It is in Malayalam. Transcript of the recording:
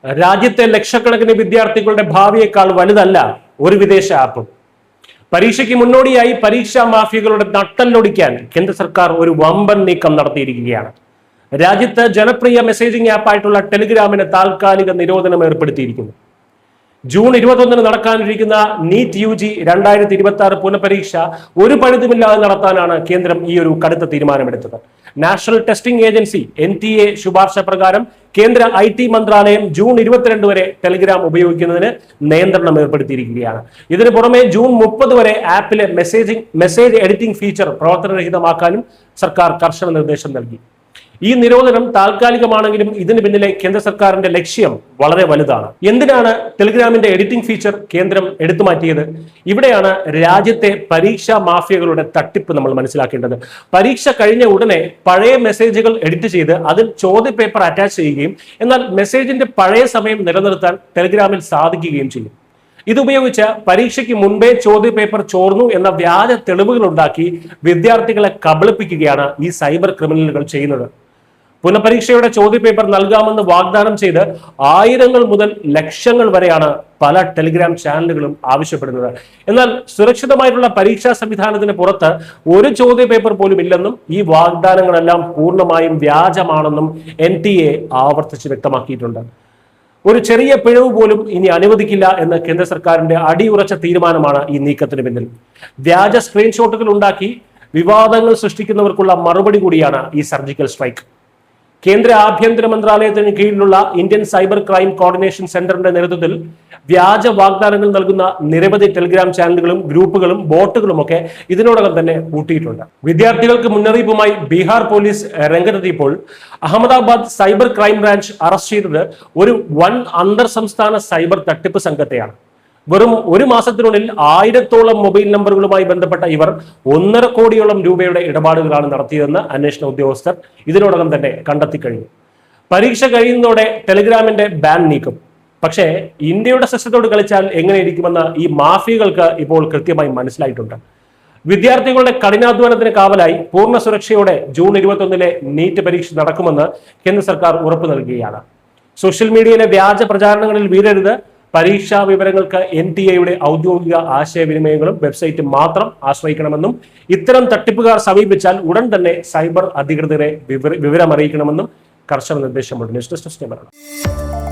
രാജ്യത്തെ ലക്ഷക്കണക്കിന് വിദ്യാർത്ഥികളുടെ ഭാവിയേക്കാൾ വലുതല്ല ഒരു വിദേശ ആപ്പ്. പരീക്ഷയ്ക്ക് മുന്നോടിയായി പരീക്ഷാ മാഫിയകളുടെ നട്ടല്ലൊടിക്കാൻ കേന്ദ്ര സർക്കാർ ഒരു വമ്പൻ നീക്കം നടത്തിയിരിക്കുകയാണ്. രാജ്യത്ത് ജനപ്രിയ മെസ്സേജിംഗ് ആപ്പായിട്ടുള്ള ടെലിഗ്രാമിന് താൽക്കാലിക നിരോധനം ഏർപ്പെടുത്തിയിരിക്കുന്നു. ജൂൺ 21 നടക്കാനിരിക്കുന്ന നീറ്റ് UG 2026 പുനഃപരീക്ഷ ഒരു പഴുതുമില്ലാതെ നടത്താനാണ് കേന്ദ്രം ഈ ഒരു കടുത്ത തീരുമാനമെടുത്തത്. നാഷണൽ ടെസ്റ്റിംഗ് ഏജൻസി NTA ശുപാർശ പ്രകാരം കേന്ദ്ര IT മന്ത്രാലയം ജൂൺ 22 വരെ ടെലിഗ്രാം ഉപയോഗിക്കുന്നതിന് നിയന്ത്രണം ഏർപ്പെടുത്തിയിരിക്കുകയാണ്. ഇതിനു പുറമെ ജൂൺ 30 വരെ ആപ്പിലെ മെസ്സേജ് എഡിറ്റിംഗ് ഫീച്ചർ പ്രവർത്തനരഹിതമാക്കാനും സർക്കാർ കർശന നിർദ്ദേശം നൽകി. ഈ നിരോധനം താൽക്കാലികമാണെങ്കിലും ഇതിന് പിന്നിലെ കേന്ദ്ര സർക്കാരിന്റെ ലക്ഷ്യം വളരെ വലുതാണ്. എന്തിനാണ് ടെലിഗ്രാമിന്റെ എഡിറ്റിംഗ് ഫീച്ചർ കേന്ദ്രം എടുത്തു മാറ്റിയത്? ഇവിടെയാണ് രാജ്യത്തെ പരീക്ഷാ മാഫിയകളുടെ തട്ടിപ്പ് നമ്മൾ മനസ്സിലാക്കേണ്ടത്. പരീക്ഷ കഴിഞ്ഞ ഉടനെ പഴയ മെസ്സേജുകൾ എഡിറ്റ് ചെയ്ത് അതിൽ ചോദ്യപേപ്പർ അറ്റാച്ച് ചെയ്യുകയും എന്നാൽ മെസ്സേജിന്റെ പഴയ സമയം നിലനിർത്താൻ ടെലിഗ്രാമിൽ സാധിക്കുകയും ചെയ്യും. ഇതുപയോഗിച്ച് പരീക്ഷയ്ക്ക് മുൻപേ ചോദ്യപേപ്പർ ചോർന്നു എന്ന വ്യാജ തെളിവുകൾ ഉണ്ടാക്കി വിദ്യാർത്ഥികളെ കബളിപ്പിക്കുകയാണ് ഈ സൈബർ ക്രിമിനലുകൾ ചെയ്യുന്നത്. പുനഃപരീക്ഷയുടെ ചോദ്യപേപ്പർ നൽകാമെന്ന് വാഗ്ദാനം ചെയ്ത് ആയിരങ്ങൾ മുതൽ ലക്ഷങ്ങൾ വരെയാണ് പല ടെലിഗ്രാം ചാനലുകളും ആവശ്യപ്പെടുന്നത്. എന്നാൽ സുരക്ഷിതമായിട്ടുള്ള പരീക്ഷാ സംവിധാനത്തിന് പുറത്ത് ഒരു ചോദ്യപേപ്പർ പോലും ഇല്ലെന്നും ഈ വാഗ്ദാനങ്ങളെല്ലാം പൂർണ്ണമായും വ്യാജമാണെന്നും NTA ആവർത്തിച്ച് വ്യക്തമാക്കിയിട്ടുണ്ട്. ഒരു ചെറിയ പിഴവ് പോലും ഇനി അനുവദിക്കില്ല എന്ന് കേന്ദ്ര സർക്കാരിന്റെ അടിയുറച്ച തീരുമാനമാണ് ഈ നീക്കത്തിന് പിന്നിൽ. വ്യാജ സ്ക്രീൻഷോട്ടുകൾ ഉണ്ടാക്കി വിവാദങ്ങൾ സൃഷ്ടിക്കുന്നവർക്കുള്ള മറുപടി കൂടിയാണ് ഈ സർജിക്കൽ സ്ട്രൈക്ക്. കേന്ദ്ര ആഭ്യന്തര മന്ത്രാലയത്തിന് കീഴിലുള്ള ഇന്ത്യൻ സൈബർ ക്രൈം കോർഡിനേഷൻ സെന്ററിന്റെ നേതൃത്വത്തിൽ വ്യാജ വാഗ്ദാനങ്ങൾ നൽകുന്ന നിരവധി ടെലിഗ്രാം ചാനലുകളും ഗ്രൂപ്പുകളും ബോട്ടുകളും ഒക്കെ ഇതിനോടകം തന്നെ കൂട്ടിയിട്ടുണ്ട്. വിദ്യാർത്ഥികൾക്ക് മുന്നറിയിപ്പുമായി ബീഹാർ പോലീസ് രംഗത്തെത്തിയപ്പോൾ Ahmedabad cyber crime branch arrest ചെയ്തത് ഒരു വൻ അന്തർ സംസ്ഥാന സൈബർ തട്ടിപ്പ് സംഘത്തെയാണ്. വെറും ഒരു മാസത്തിനുള്ളിൽ 1000-ഓളം മൊബൈൽ നമ്പറുകളുമായി ബന്ധപ്പെട്ട ഇവർ 1.5 കോടിയോളം രൂപയുടെ ഇടപാടുകളാണ് നടത്തിയതെന്ന് അന്വേഷണ ഉദ്യോഗസ്ഥർ ഇതിനോടകം തന്നെ കണ്ടെത്തിക്കഴിഞ്ഞു. പരീക്ഷ കഴിയുന്നതോടെ ടെലിഗ്രാമിന്റെ ബാൻ നീക്കും. പക്ഷേ ഇന്ത്യയുടെ സിസ്റ്റത്തോട് കളിച്ചാൽ എങ്ങനെയിരിക്കുമെന്ന് ഈ മാഫിയകൾക്ക് ഇപ്പോൾ കൃത്യമായി മനസ്സിലായിട്ടുണ്ട്. വിദ്യാർത്ഥികളുടെ കഠിനാധ്വാനത്തിന് കാവലായി പൂർണ്ണ സുരക്ഷയോടെ ജൂൺ 21 നീറ്റ് പരീക്ഷ നടക്കുമെന്ന് കേന്ദ്ര സർക്കാർ ഉറപ്പു നൽകുകയാണ്. സോഷ്യൽ മീഡിയയിലെ വ്യാജ പ്രചാരണങ്ങളിൽ വീഴരുത്. പരീക്ഷാ വിവരങ്ങൾക്ക് NTA ഔദ്യോഗിക ആശയവിനിമയങ്ങളും വെബ്സൈറ്റും മാത്രം ആശ്രയിക്കണമെന്നും ഇത്തരം തട്ടിപ്പുകാർ സമീപിച്ചാൽ ഉടൻ തന്നെ സൈബർ അധികൃതരെ വിവരമറിയിക്കണമെന്നും കർശന നിർദ്ദേശമുണ്ട്. News desk.